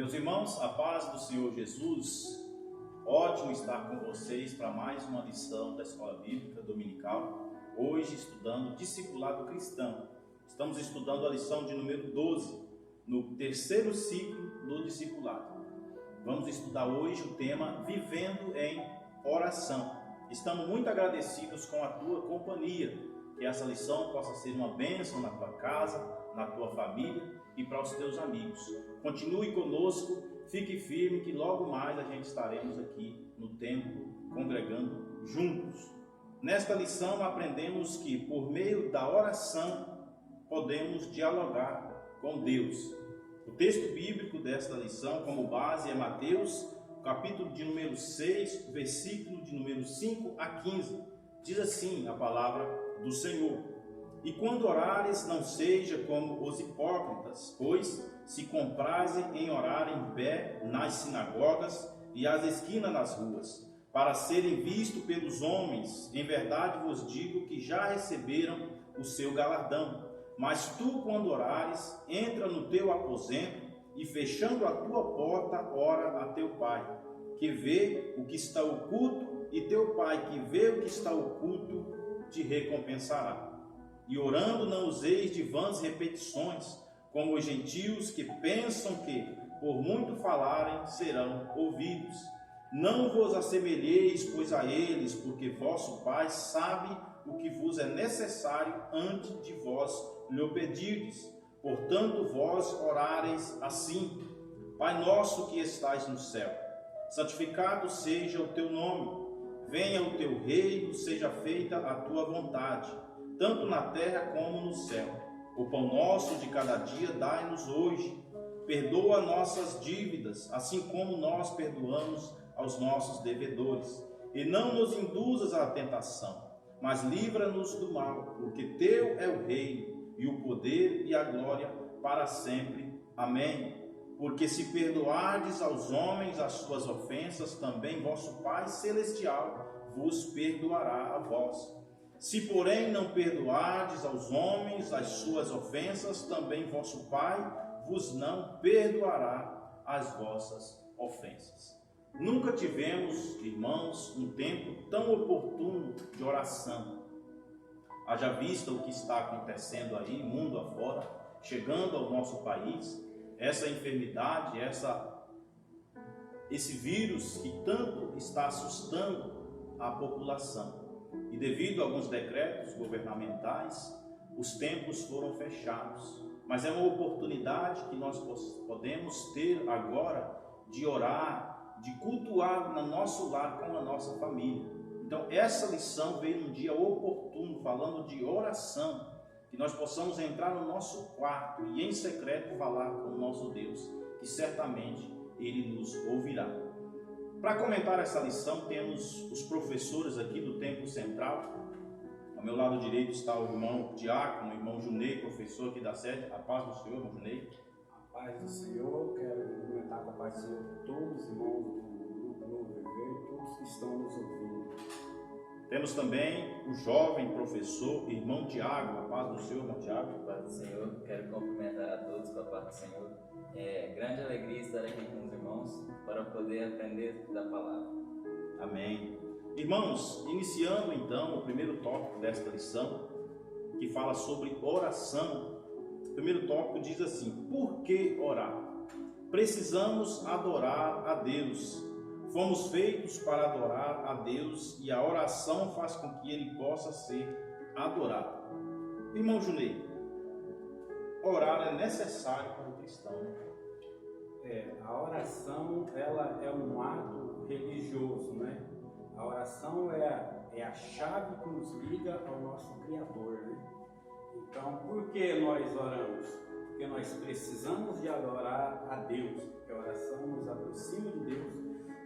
Meus irmãos, a paz do Senhor Jesus, ótimo estar com vocês para mais uma lição da Escola Bíblica Dominical, hoje estudando Discipulado Cristão. Estamos estudando a lição de número 12, no terceiro ciclo do Discipulado. Vamos estudar hoje o tema Vivendo em Oração. Estamos muito agradecidos com a tua companhia, que essa lição possa ser uma bênção na tua casa, na tua família e para os teus amigos. Continue conosco, fique firme que logo mais a gente estaremos aqui no templo congregando juntos. Nesta lição aprendemos que por meio da oração podemos dialogar com Deus. O texto bíblico desta lição como base é Mateus, capítulo de número 6, versículo de número 5 a 15. Diz assim a palavra do Senhor: E quando orares, não seja como os hipócritas, pois se comprazem em orar em pé nas sinagogas e às esquinas das ruas, para serem vistos pelos homens. Em verdade vos digo que já receberam o seu galardão. Mas tu, quando orares, entra no teu aposento e, fechando a tua porta, ora a teu Pai, que vê o que está oculto, e teu Pai, que vê o que está oculto, te recompensará. E orando não useis de vãs repetições, como os gentios que pensam que, por muito falarem, serão ouvidos. Não vos assemelheis, pois, a eles, porque vosso Pai sabe o que vos é necessário antes de vós lhe pedirdes. Portanto, vós orareis assim: Pai nosso que estais no céu, santificado seja o teu nome. Venha o teu reino, seja feita a tua vontade, tanto na terra como no céu. O pão nosso de cada dia dai-nos hoje. Perdoa nossas dívidas, assim como nós perdoamos aos nossos devedores. E não nos induzas à tentação, mas livra-nos do mal, porque teu é o reino, e o poder e a glória para sempre. Amém. Porque se perdoardes aos homens as suas ofensas, também vosso Pai Celestial vos perdoará a vós. Se, porém, não perdoardes aos homens as suas ofensas, também vosso Pai vos não perdoará as vossas ofensas. Nunca tivemos, irmãos, um tempo tão oportuno de oração. Haja vista o que está acontecendo aí, mundo afora, chegando ao nosso país, essa enfermidade, esse vírus que tanto está assustando a população. E devido a alguns decretos governamentais, os templos foram fechados. Mas é uma oportunidade que nós podemos ter agora de orar, de cultuar no nosso lar com a nossa família. Então essa lição veio num dia oportuno, falando de oração, que nós possamos entrar no nosso quarto e em secreto falar com o nosso Deus, que certamente Ele nos ouvirá. Para comentar essa lição, temos os professores aqui do Templo Central. Ao meu lado direito está o irmão Diácono, o irmão Junei, professor aqui da sede. A paz do Senhor, irmão Junei. A paz do Senhor, quero comentar com a paz do Senhor todos os irmãos do Grupo Novo Viver, todos que estão nos ouvindo. Temos também o jovem professor, irmão Tiago. A paz do Senhor, irmão Tiago. A paz do Senhor, quero cumprimentar a todos com a paz do Senhor. É grande alegria estar aqui com os irmãos para poder aprender da palavra. Amém. Irmãos, iniciando então o primeiro tópico desta lição, que fala sobre oração. O primeiro tópico diz assim: por que orar? Precisamos adorar a Deus. Fomos feitos para adorar a Deus e a oração faz com que Ele possa ser adorado. Irmão Junei, orar é necessário para o cristão, né? A oração, ela é um ato religioso, né? A oração é a chave que nos liga ao nosso Criador, né? Então, por que nós oramos? Porque nós precisamos de adorar a Deus, porque a oração nos aproxima de Deus,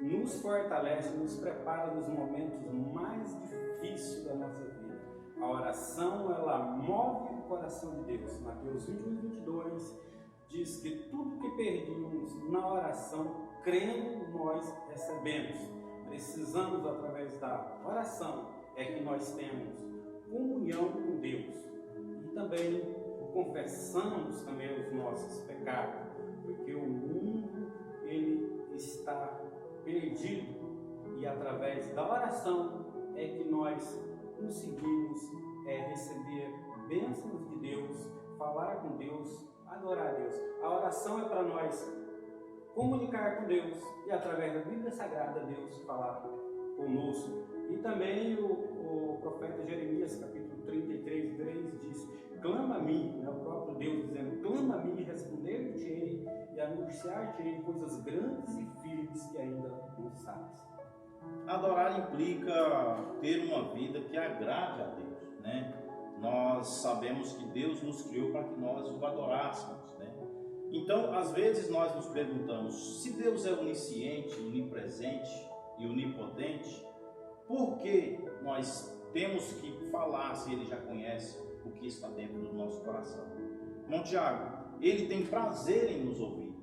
nos fortalece, nos prepara nos momentos mais difíceis da nossa vida. A oração, ela move o coração de Deus. Mateus 21:22 diz que tudo que pedimos na oração, crendo, nós recebemos. Precisamos, através da oração, é que nós temos comunhão com Deus. E também confessamos também os nossos pecados, porque o mundo perdido, e através da oração é que nós conseguimos receber bênçãos de Deus, falar com Deus, adorar a Deus. A oração é para nós comunicar com Deus e através da Bíblia Sagrada Deus falar conosco. E também o profeta Jeremias, capítulo 33, 3 diz: clama a mim, o próprio Deus dizendo: clama a mim, responder-te-ei e anunciar-te-ei coisas grandes e firmes que ainda não sabes. Adorar implica ter uma vida que agrade a Deus, né? Nós sabemos que Deus nos criou para que nós o adorássemos, né? Então, às vezes nós nos perguntamos: se Deus é onisciente, onipresente e onipotente, por que nós temos que falar se Ele já conhece o que está dentro do nosso coração? Irmão Tiago, Ele tem prazer em nos ouvir.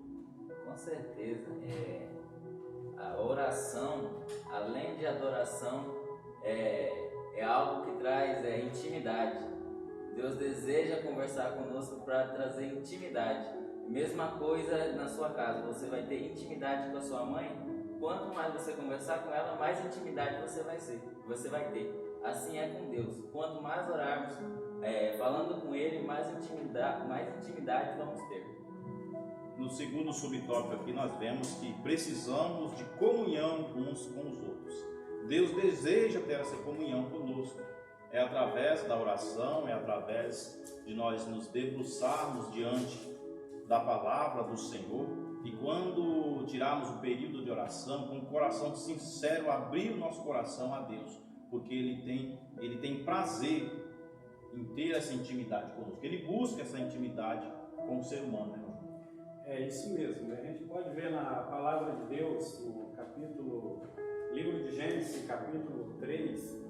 Com certeza. A oração, além de adoração, é algo que traz intimidade. Deus deseja conversar conosco para trazer intimidade. Mesma coisa na sua casa, você vai ter intimidade com a sua mãe. Quanto mais você conversar com ela, mais intimidade você vai ter. Assim é com Deus. Quanto mais orarmos, falando com Ele, mais intimidade vamos ter. No segundo subtópico aqui nós vemos que precisamos de comunhão uns com os outros. Deus deseja ter essa comunhão conosco. É através da oração, é através de nós nos debruçarmos diante da palavra do Senhor, e quando tirarmos o período de oração, com um coração sincero, abrir o nosso coração a Deus, porque Ele tem prazer em ter essa intimidade conosco. Ele busca essa intimidade com o ser humano, né? É isso mesmo, né? A gente pode ver na palavra de Deus, no livro de Gênesis, capítulo 3,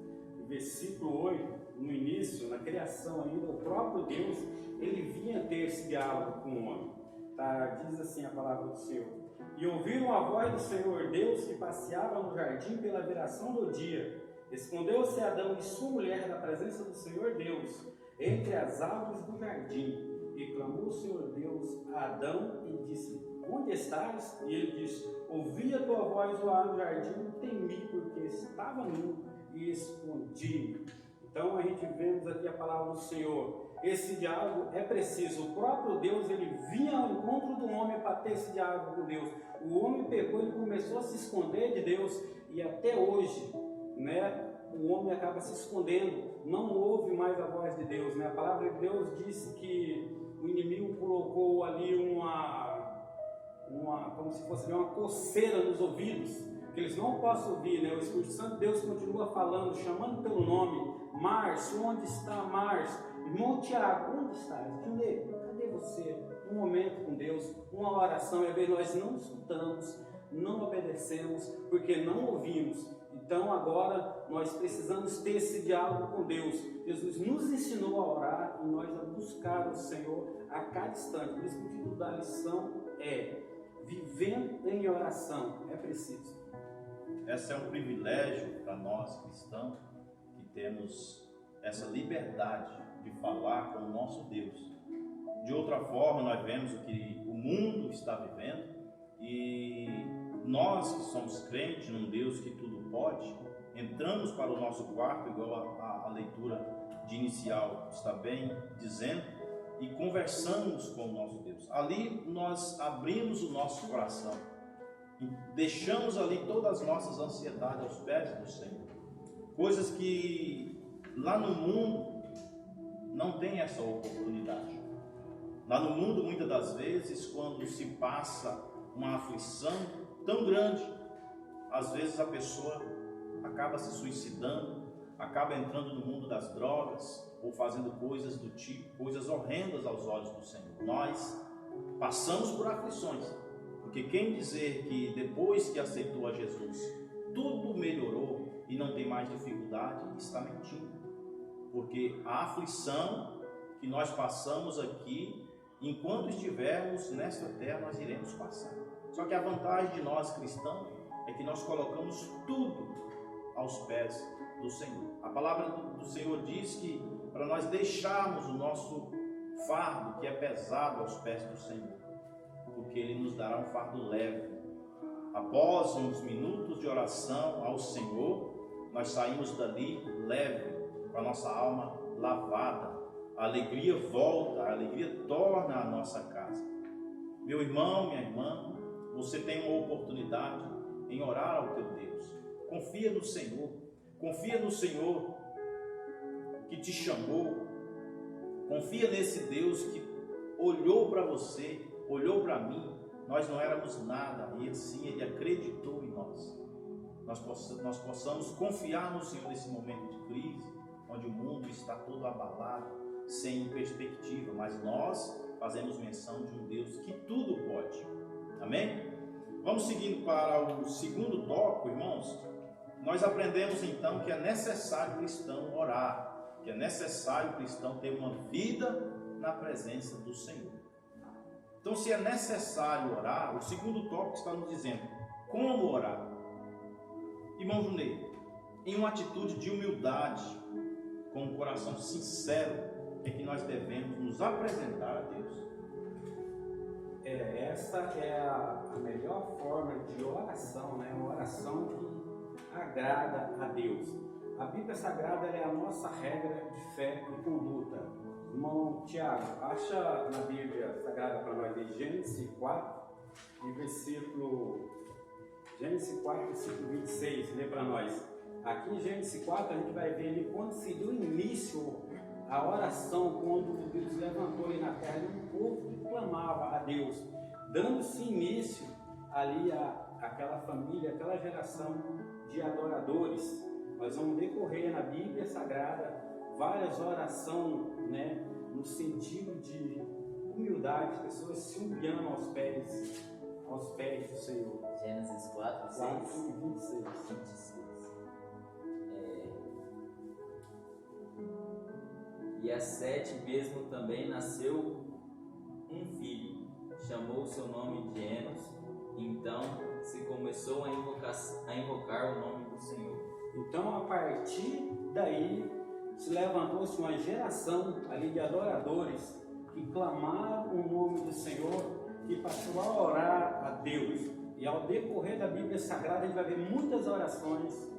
versículo 8, no início, na criação ainda, o próprio Deus, ele vinha ter esse diálogo com o homem. Diz assim a palavra do Senhor: e ouviram a voz do Senhor Deus que passeava no jardim pela viração do dia. Escondeu-se Adão e sua mulher da presença do Senhor Deus entre as árvores do jardim. E clamou o Senhor Deus a Adão e disse: onde estás? E ele disse: ouvi a tua voz lá no jardim, temi porque estava nu e escondi-me. Então a gente vemos aqui a palavra do Senhor. Esse diálogo é preciso. O próprio Deus, ele vinha ao encontro do homem para ter esse diálogo com Deus. O homem pegou e começou a se esconder de Deus, e até hoje, né, o homem acaba se escondendo, não ouve mais a voz de Deus, né? A palavra de Deus diz que o inimigo colocou ali como se fosse uma coceira nos ouvidos, que eles não possam ouvir, né? O Espírito Santo de Deus continua falando, chamando pelo nome: Márcio, onde está Márcio? Irmão Tiago, onde estás? Cadê você? Um momento com Deus, uma oração, e às vezes nós não escutamos, não obedecemos, porque não ouvimos. Então agora nós precisamos ter esse diálogo com Deus. Jesus nos ensinou a orar e nós a buscar o Senhor a cada instante. Por isso que o título da lição é Vivendo em Oração. É preciso. Esse é um privilégio para nós cristãos, que temos essa liberdade de falar com o nosso Deus. De outra forma, nós vemos o que o mundo está vivendo, e nós que somos crentes num Deus que tudo pode, entramos para o nosso quarto, igual a leitura de inicial está bem dizendo, e conversamos com o nosso Deus. Ali nós abrimos o nosso coração e deixamos ali todas as nossas ansiedades aos pés do Senhor. Coisas que lá no mundo não tem essa oportunidade. Lá no mundo, muitas das vezes, quando se passa uma aflição tão grande, às vezes a pessoa acaba se suicidando, acaba entrando no mundo das drogas, ou fazendo coisas do tipo, coisas horrendas aos olhos do Senhor. Nós passamos por aflições, porque quem dizer que depois que aceitou a Jesus, tudo melhorou e não tem mais dificuldade, está mentindo. Porque a aflição que nós passamos aqui, enquanto estivermos nesta terra, nós iremos passar. Só que a vantagem de nós cristãos é que nós colocamos tudo aos pés do Senhor. A palavra do Senhor diz que para nós deixarmos o nosso fardo, que é pesado, aos pés do Senhor, porque Ele nos dará um fardo leve. Após uns minutos de oração ao Senhor, nós saímos dali leve, com a nossa alma lavada. A alegria volta, a alegria torna a nossa casa. Meu irmão, minha irmã, você tem uma oportunidade em orar ao teu Deus. Confia no Senhor. Confia no Senhor que te chamou. Confia nesse Deus que olhou para você, olhou para mim. Nós não éramos nada e assim Ele acreditou em nós. Nós possamos confiar no Senhor nesse momento de crise, onde o mundo está todo abalado, sem perspectiva, mas nós fazemos menção de um Deus que tudo pode. Amém? Vamos seguindo para o segundo tópico, irmãos. Nós aprendemos então que é necessário o cristão orar, que é necessário o cristão ter uma vida na presença do Senhor. Então, se é necessário orar, o segundo tópico está nos dizendo como orar. Irmão Junei, em uma atitude de humildade, com um coração sincero, é que nós devemos nos apresentar a Deus. Essa é a melhor forma de oração, né? Uma oração que agrada a Deus. A Bíblia Sagrada é a nossa regra de fé e conduta. Irmão Tiago, acha na Bíblia Sagrada para nós em Gênesis 4, versículo 26, lê para nós. Aqui em Gênesis 4 a gente vai ver ali quando se deu início a oração, quando Deus levantou ali na terra um povo que clamava a Deus, dando-se início ali àquela família, aquela geração de adoradores. Nós vamos decorrer na Bíblia Sagrada várias orações, né, no sentido de humildade, pessoas se humilhando aos pés do Senhor. Gênesis 4, 6 e 26. E a Sete mesmo também nasceu um filho, chamou seu nome de Enos. Então se começou a invocar o nome do Senhor. Então, a partir daí, se levantou-se uma geração ali de adoradores que clamaram o nome do Senhor e passou a orar a Deus. E ao decorrer da Bíblia Sagrada, a gente vai ver muitas orações.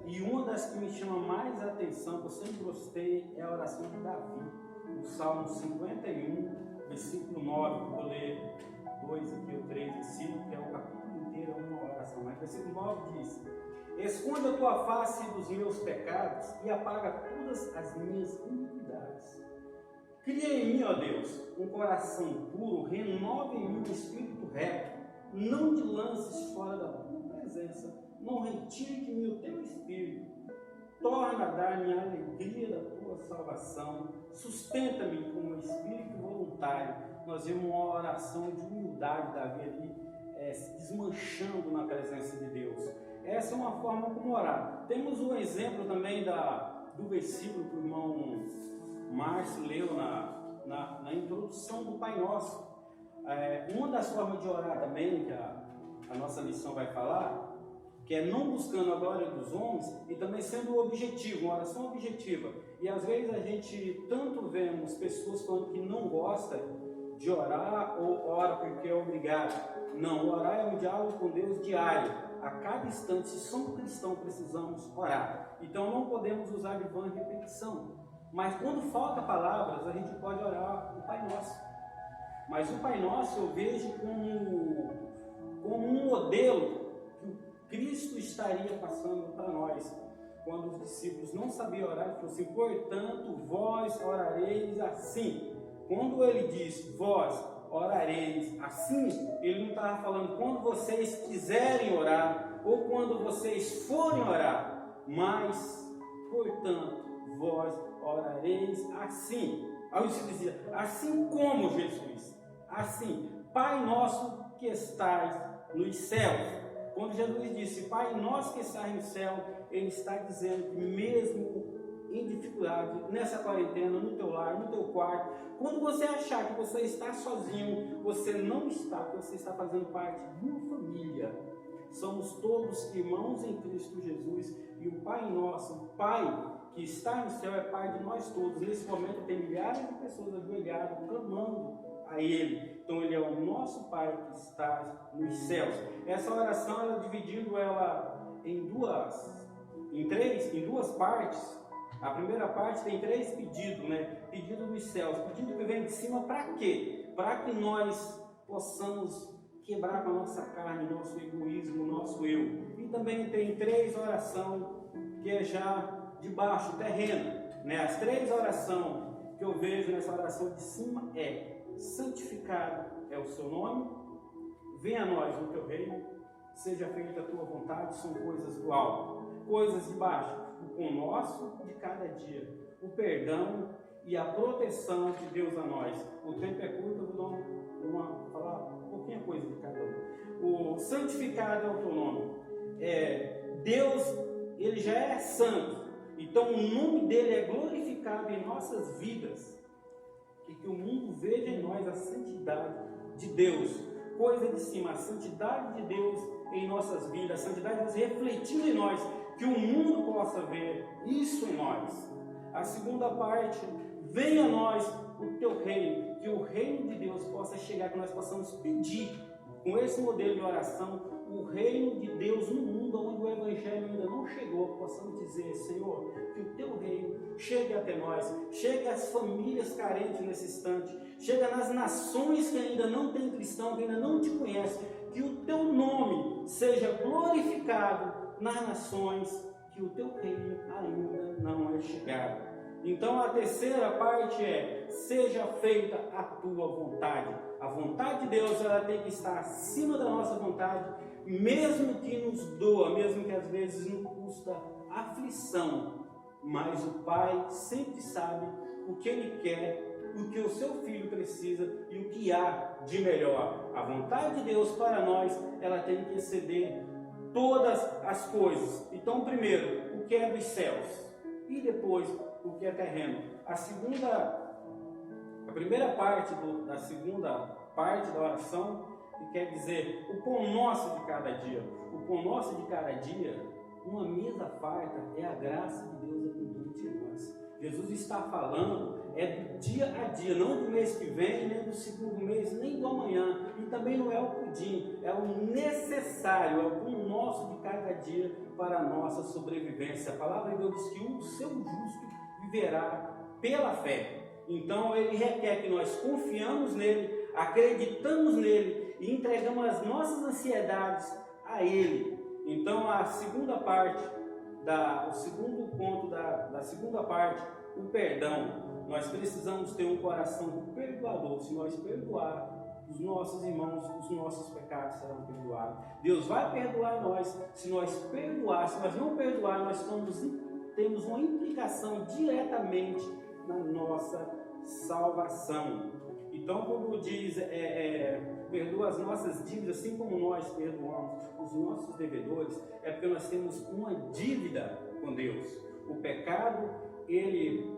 E uma das que me chama mais a atenção, que eu sempre gostei, é a oração de Davi. O Salmo 51, versículo 9. Vou ler 2 aqui, o 3 e 5, que é o capítulo inteiro, uma oração. Mas o versículo 9 diz: esconde a tua face dos meus pecados e apaga todas as minhas iniquidades. Cria em mim, ó Deus, um coração puro, renova em mim um espírito reto. Não te lances fora da tua presença, não retire de mim o teu espírito. Torna a dar-me a alegria da tua salvação. Sustenta-me com um espírito voluntário. Nós vemos uma oração de humildade, Davi ali se desmanchando na presença de Deus. Essa é uma forma como orar. Temos um exemplo também do versículo que o irmão Márcio leu na introdução do Pai Nosso. Uma das formas de orar também, que a nossa lição vai falar, que é não buscando a glória dos homens e também sendo objetivo, uma oração objetiva. E às vezes a gente tanto vemos pessoas falando que não gosta de orar ou ora porque é obrigado. Não, orar é um diálogo com Deus diário. A cada instante, se somos cristãos, precisamos orar. Então não podemos usar de vã repetição. Mas quando falta palavras, a gente pode orar o Pai Nosso. Mas o Pai Nosso eu vejo como um modelo que Cristo estaria passando para nós. Quando os discípulos não sabiam orar, ele falou assim: portanto, vós orareis assim. Quando ele diz vós orareis assim, ele não estava falando quando vocês quiserem orar ou quando vocês forem orar, mas, portanto, vós orareis assim. Aí o discípulo dizia: assim como Jesus, assim, Pai nosso que estais nos céus. Quando Jesus disse Pai nosso que estais no céu, ele está dizendo que mesmo em dificuldade, nessa quarentena, no teu lar, no teu quarto, quando você achar que você está sozinho, você não está, porque você está fazendo parte de uma família. Somos todos irmãos em Cristo Jesus e o Pai nosso, o Pai que está no céu é Pai de nós todos. Nesse momento tem milhares de pessoas ajoelhadas, clamando a Ele. Então Ele é o nosso Pai que está nos céus. Essa oração, ela dividindo ela em duas partes. A primeira parte tem 3 pedidos, né? Pedido dos céus, pedido que vem de cima para quê? Para que nós possamos quebrar com a nossa carne, nosso egoísmo, nosso eu. E também tem 3 orações que é já de baixo, terreno, né? As 3 orações que eu vejo nessa oração de cima é: santificado é o seu nome, venha a nós o teu reino, seja feita a tua vontade. São coisas do alto. Coisas de baixo, o pão nosso de cada dia, o perdão e a proteção de Deus a nós. O tempo é curto, eu vou falar um pouquinho coisa de cada um. O santificado é o teu nome. Deus, Ele já é santo, então o nome dele é glorificado em nossas vidas, e que o mundo veja em nós a santidade de Deus. Coisa de cima, a santidade de Deus em nossas vidas, a santidade de Deus refletindo em nós, que o mundo possa ver isso em nós. A segunda parte: venha a nós o teu reino, que o reino de Deus possa chegar, que nós possamos pedir, com esse modelo de oração, o reino de Deus no mundo onde o Evangelho ainda não chegou. Possamos dizer: Senhor, que o teu reino chegue até nós, chegue às famílias carentes nesse instante, chega nas nações que ainda não têm cristão, que ainda não te conhecem, que o teu nome seja glorificado nas nações, que o teu reino ainda não é chegado. Então a terceira parte é: seja feita a tua vontade. A vontade de Deus, ela tem que estar acima da nossa vontade, mesmo que nos doa, mesmo que às vezes nos custa aflição, mas o Pai sempre sabe o que Ele quer, o que o seu filho precisa e o que há de melhor. A vontade de Deus para nós, ela tem que exceder todas as coisas. Então, primeiro, o que é dos céus, e depois o que é terreno. A primeira parte da segunda parte da oração, que quer dizer o pão nosso de cada dia. O pão nosso de cada dia, uma mesa farta, é a graça de Deus abundante em nós. Jesus está falando do dia a dia, não do mês que vem, nem do segundo mês, nem do amanhã, e também não é o pudim, é o necessário, é o pão nosso de cada dia para a nossa sobrevivência. A palavra de Deus diz que o seu justo viverá pela fé. Então Ele requer que nós confiamos nele, acreditamos nele e entregamos as nossas ansiedades a Ele. Então a segunda parte, o segundo ponto da segunda parte, o perdão. Nós precisamos ter um coração perdoador. Se nós perdoar os nossos irmãos, os nossos pecados serão perdoados. Deus vai perdoar nós. Se nós não perdoar, nós temos uma implicação diretamente na nossa salvação. Então, quando diz perdoa as nossas dívidas, assim como nós perdoamos os nossos devedores, é porque nós temos uma dívida com Deus. O pecado, ele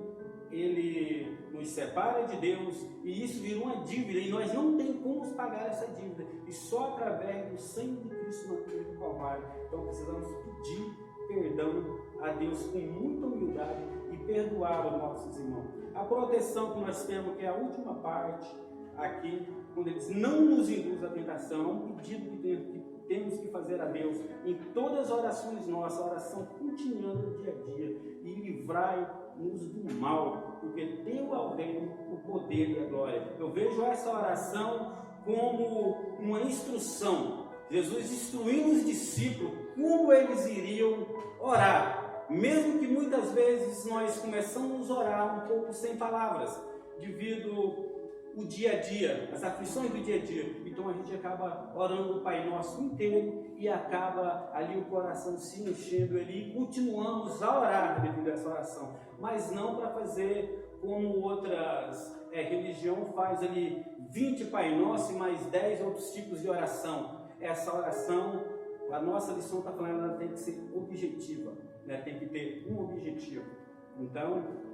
nos separa de Deus, e isso vira uma dívida, e nós não temos como pagar essa dívida, e só através do sangue de Cristo na cruz do Calvário. Então precisamos pedir perdão a Deus com muita humildade e perdoar os nossos irmãos. A proteção que nós temos, que é a última parte aqui, quando ele diz: não nos induz à tentação, é um pedido que temos que fazer a Deus em todas as orações nossas, a oração continuando no dia a dia, e livrai-nos do mal, porque teu é o reino, o poder e a glória. Eu vejo essa oração como uma instrução, Jesus instruindo os discípulos como eles iriam orar, mesmo que muitas vezes nós começamos a orar um pouco sem palavras, devido o dia a dia, as aflições do dia a dia. Então a gente acaba orando o Pai Nosso inteiro e acaba ali o coração se enchendo ali, e continuamos a orar devido a essa oração, mas não para fazer como outras religiões faz ali 20 Pai Nosso e mais 10 outros tipos de oração. Essa oração, a nossa lição está falando, ela tem que ser objetiva, né? Tem que ter um objetivo. Então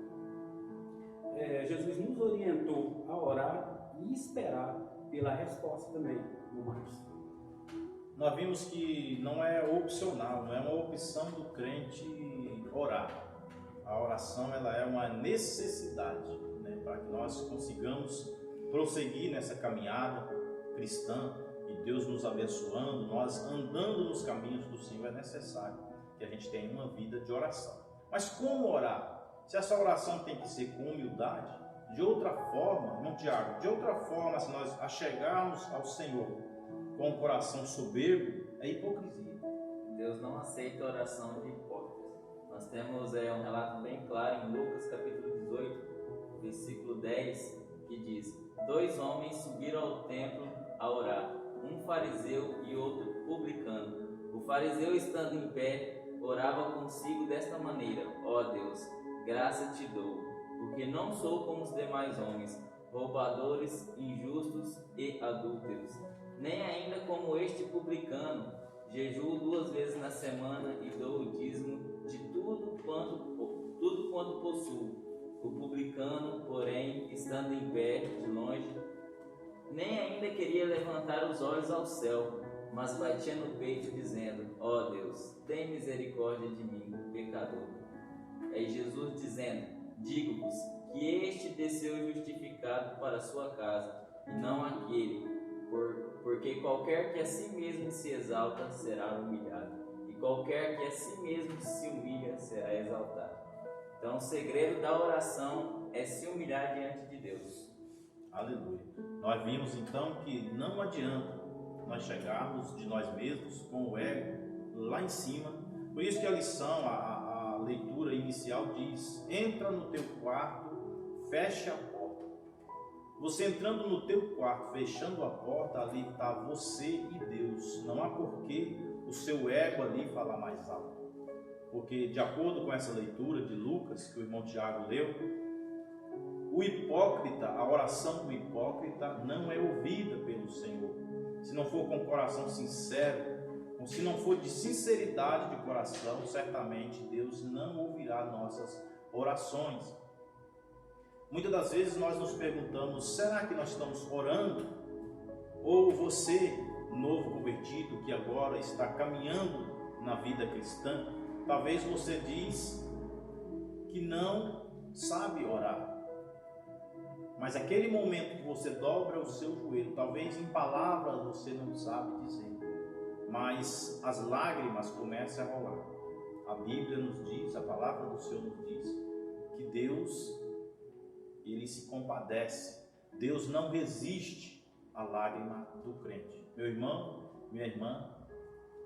Jesus nos orientou a orar e esperar pela resposta também, no mais. Nós vimos que não é opcional, não é uma opção do crente orar. A oração, ela é uma necessidade, né, para que nós consigamos prosseguir nessa caminhada cristã e Deus nos abençoando, nós andando nos caminhos do Senhor, é necessário que a gente tenha uma vida de oração. Mas como orar? Se essa oração tem que ser com humildade, de outra forma, irmão Tiago, de outra forma, se nós achegarmos ao Senhor com o coração soberbo, é hipocrisia. Deus não aceita a oração de hipócritas. Nós temos um relato bem claro em Lucas capítulo 18, versículo 10, que diz: 2 homens subiram ao templo a orar, um fariseu e outro publicano. O fariseu, estando em pé, orava consigo desta maneira: ó Deus, graça te dou, porque não sou como os demais homens, roubadores, injustos e adúlteros, nem ainda como este publicano. Jejuo 2 vezes na semana e dou o dízimo de tudo quanto possuo. O publicano, porém, estando em pé, de longe, nem ainda queria levantar os olhos ao céu, mas batia no peito, dizendo: ó Deus, tem misericórdia de mim, pecador. É Jesus dizendo: digo-vos que este desceu justificado para a sua casa, e não aquele, porque qualquer que a si mesmo se exalta será humilhado, e qualquer que a si mesmo se humilha será exaltado. Então, o segredo da oração é se humilhar diante de Deus. Aleluia. Nós vimos então que não adianta nós chegarmos de nós mesmos com o ego lá em cima. Por isso que a lição, a leitura inicial diz: entra no teu quarto, fecha a porta. Você entrando no teu quarto, fechando a porta, ali está você e Deus. Não há porquê o seu ego ali falar mais alto. Porque, de acordo com essa leitura de Lucas, que o irmão Tiago leu, o hipócrita, a oração do hipócrita não é ouvida pelo Senhor. Se não for com coração sincero, ou se não for de sinceridade de coração, certamente Deus não ouvirá nossas orações. Muitas das vezes nós nos perguntamos: será que nós estamos orando? Ou você, novo convertido, que agora está caminhando na vida cristã, talvez você diz que não sabe orar. Mas aquele momento que você dobra o seu joelho, talvez em palavras você não sabe dizer, mas as lágrimas começam a rolar. A Bíblia nos diz, a palavra do Senhor nos diz, que Deus, Ele se compadece. Deus não resiste à lágrima do crente. Meu irmão, minha irmã,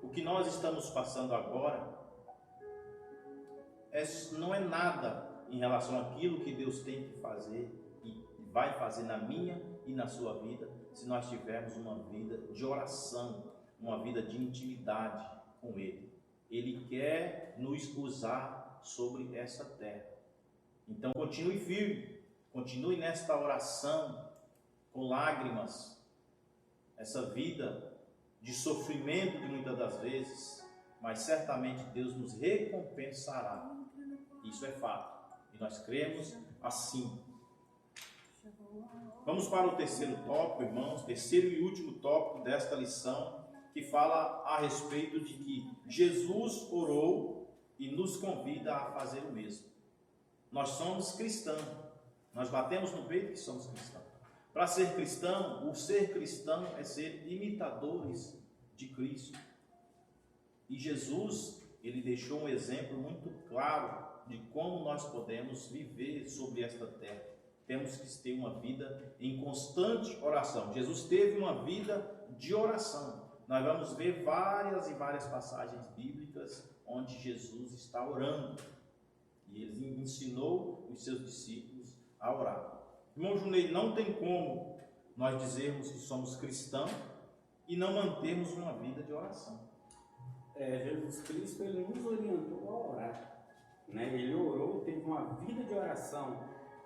o que nós estamos passando agora não é nada em relação àquilo que Deus tem que fazer e vai fazer na minha e na sua vida, se nós tivermos uma vida de oração, uma vida de intimidade com Ele. Ele quer nos usar sobre essa terra. Então continue firme, continue nesta oração, com lágrimas, essa vida de sofrimento de muitas das vezes, mas certamente Deus nos recompensará. Isso é fato, e nós cremos assim. Vamos para o terceiro tópico, irmãos, terceiro e último tópico desta lição, que fala a respeito de que Jesus orou e nos convida a fazer o mesmo. Nós somos cristãos, nós batemos no peito que somos cristãos. Para ser cristão, o ser cristão é ser imitadores de Cristo. E Jesus, ele deixou um exemplo muito claro de como nós podemos viver sobre esta terra. Temos que ter uma vida em constante oração. Jesus teve uma vida de oração. Nós vamos ver várias e várias passagens bíblicas onde Jesus está orando. E ele ensinou os seus discípulos a orar. Irmão Junei, não tem como nós dizermos que somos cristãos e não mantermos uma vida de oração. Jesus Cristo, ele nos orientou a orar, né? Ele orou, teve uma vida de oração.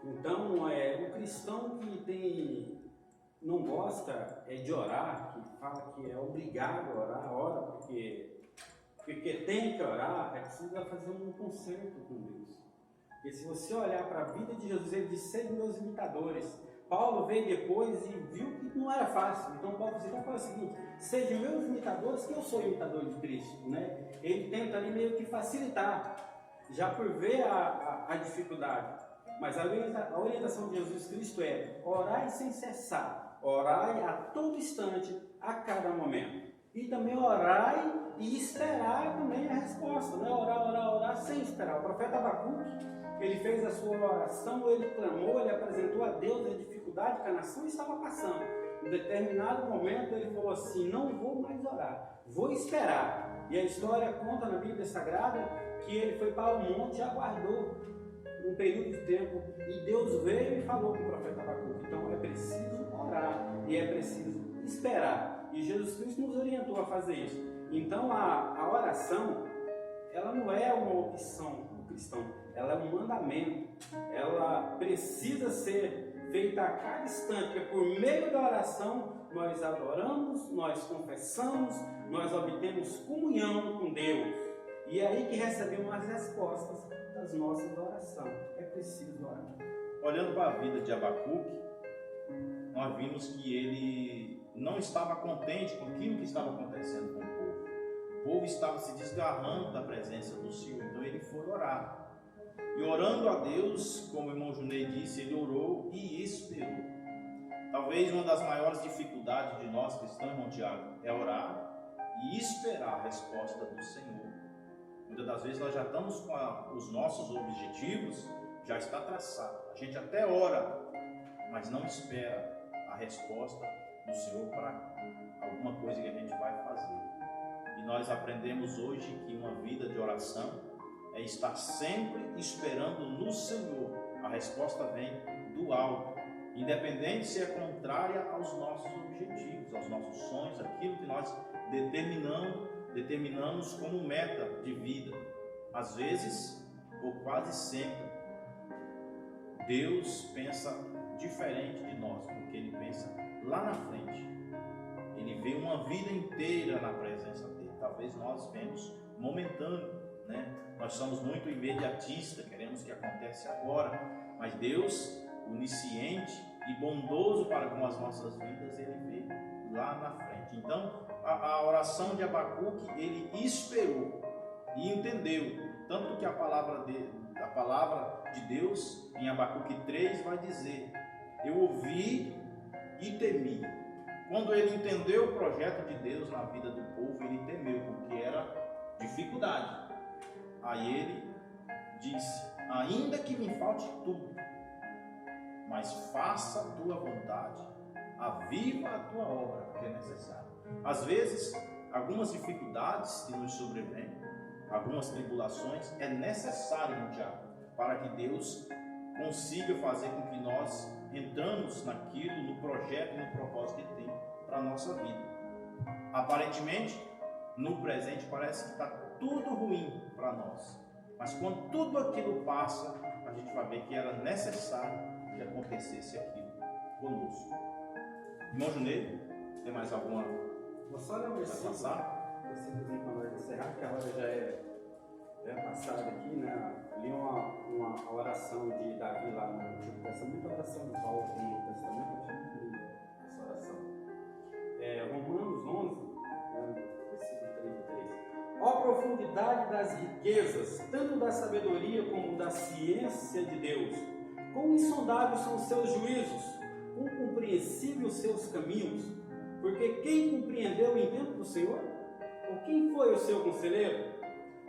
Então, o cristão que não gosta de orar, que fala que é obrigado a orar, ora porque tem que orar, precisa fazer um concerto com Deus. Porque se você olhar para a vida de Jesus, ele disse: sejam meus imitadores. Paulo veio depois e viu que não era fácil. Então Paulo fala o seguinte: sejam meus imitadores, que eu sou imitador de Cristo, né? Ele tenta ali meio que facilitar, já por ver a dificuldade. Mas a orientação de Jesus Cristo é orai sem cessar, orai a todo instante, a cada momento. E também orai e esperar também a resposta, né? Orar sem esperar. O profeta Abacuque, ele fez a sua oração, ele clamou, ele apresentou a Deus a dificuldade que a nação estava passando. Em determinado momento ele falou assim, não vou mais orar, vou esperar. E a história conta na Bíblia Sagrada que ele foi para o monte e aguardou um período de tempo. E Deus veio e falou com o profeta Abacuque. Então é preciso orar e é preciso esperar. E Jesus Cristo nos orientou a fazer isso. Então a oração, ela não é uma opção do cristão, ela é um mandamento. Ela precisa ser feita a cada instante, porque por meio da oração nós adoramos, nós confessamos, nós obtemos comunhão com Deus. E é aí que recebemos as respostas das nossas orações. É preciso orar. Olhando para a vida de Abacuque, nós vimos que ele não estava contente com aquilo que estava acontecendo com o povo. O povo estava se desgarrando da presença do Senhor, então ele foi orar. E orando a Deus, como o irmão Junei disse, ele orou e esperou. Talvez uma das maiores dificuldades de nós cristãos, irmão Tiago, é orar e esperar a resposta do Senhor. Muitas das vezes nós já estamos com os nossos objetivos, já está traçado. A gente até ora, mas não espera a resposta do Senhor para alguma coisa que a gente vai fazer. E nós aprendemos hoje que uma vida de oração é estar sempre esperando no Senhor. A resposta vem do alto, independente se é contrária aos nossos objetivos, aos nossos sonhos, aquilo que nós determinamos como meta de vida. Às vezes, ou quase sempre, Deus pensa diferente de nós, porque Ele pensa lá na frente. Ele vê uma vida inteira na presença dEle. Talvez nós vemos momentâneo, né? Nós somos muito imediatistas, queremos que aconteça agora, mas Deus, onisciente e bondoso para com as nossas vidas, Ele vê lá na frente. Então, a oração de Abacuque, ele esperou e entendeu, tanto que a palavra de Deus em Abacuque 3 vai dizer: eu ouvi e temi. Quando ele entendeu o projeto de Deus na vida do povo, ele temeu, porque era dificuldade. Aí ele disse: ainda que me falte tudo, mas faça a tua vontade, aviva a tua obra, porque é necessário. Às vezes, algumas dificuldades que nos sobrevêm, algumas tribulações, é necessário, irmão Tiago, para que Deus consiga fazer com que nós entramos naquilo, no projeto e no propósito que Ele tem para a nossa vida. Aparentemente, no presente parece que está tudo ruim para nós, mas quando tudo aquilo passa, a gente vai ver que era necessário que acontecesse aquilo conosco. Irmão Junei, tem mais alguma? Vou só ler um versículo para nós encerrar, que a hora já é passada aqui, né? Li uma oração de Davi lá no Antigo Testamento, a oração de Paulo no Novo Testamento, eu achei muito linda essa oração. Romanos 11, versículo 33. Ó profundidade das riquezas, tanto da sabedoria como da ciência de Deus, quão insondáveis são os seus juízos, quão compreensíveis os seus caminhos. Porque quem compreendeu o intento do Senhor? Ou quem foi o seu conselheiro?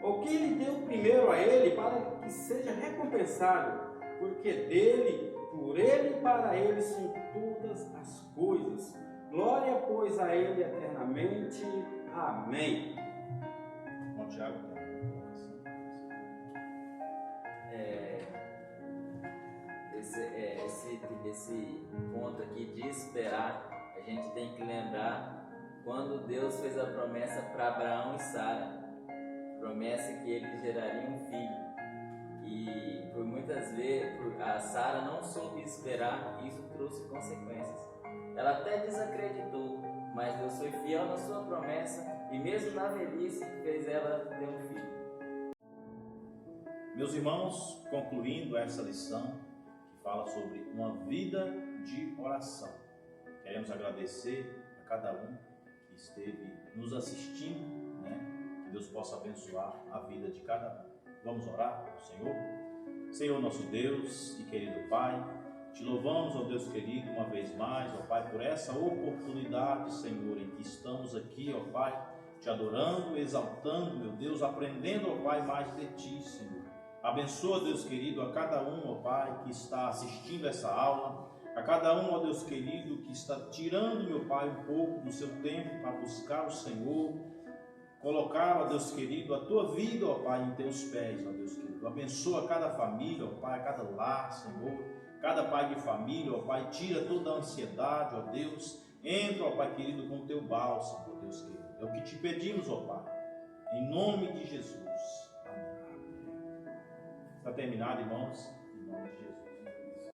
Ou quem lhe deu primeiro a ele para que seja recompensado? Porque dele, por ele e para ele são todas as coisas. Glória, pois, a ele eternamente. Amém. Bom, Tiago. Esse ponto aqui de esperar, a gente tem que lembrar quando Deus fez a promessa para Abraão e Sara, promessa que ele geraria um filho, e por muitas vezes a Sara não soube esperar, e isso trouxe consequências. Ela até desacreditou, mas Deus foi fiel na sua promessa, e mesmo na velhice fez ela ter um filho. Meus irmãos, concluindo essa lição que fala sobre uma vida de oração, queremos agradecer a cada um que esteve nos assistindo, né? Que Deus possa abençoar a vida de cada um. Vamos orar ao Senhor? Senhor nosso Deus e querido Pai, te louvamos, ó Deus querido, uma vez mais, ó Pai, por essa oportunidade, Senhor, em que estamos aqui, ó Pai, te adorando, exaltando, meu Deus, aprendendo, ó Pai, mais de Ti, Senhor. Abençoa, Deus querido, a cada um, ó Pai, que está assistindo essa aula, a cada um, ó Deus querido, que está tirando, meu Pai, um pouco do seu tempo para buscar o Senhor, colocar, ó Deus querido, a Tua vida, ó Pai, em Teus pés, ó Deus querido. Abençoa cada família, ó Pai, cada lar, Senhor, cada pai de família, ó Pai, tira toda a ansiedade, ó Deus, entra, ó Pai querido, com o Teu bálsamo, ó Deus querido. É o que te pedimos, ó Pai, em nome de Jesus. Amém. Está terminado, irmãos? Em nome de Jesus.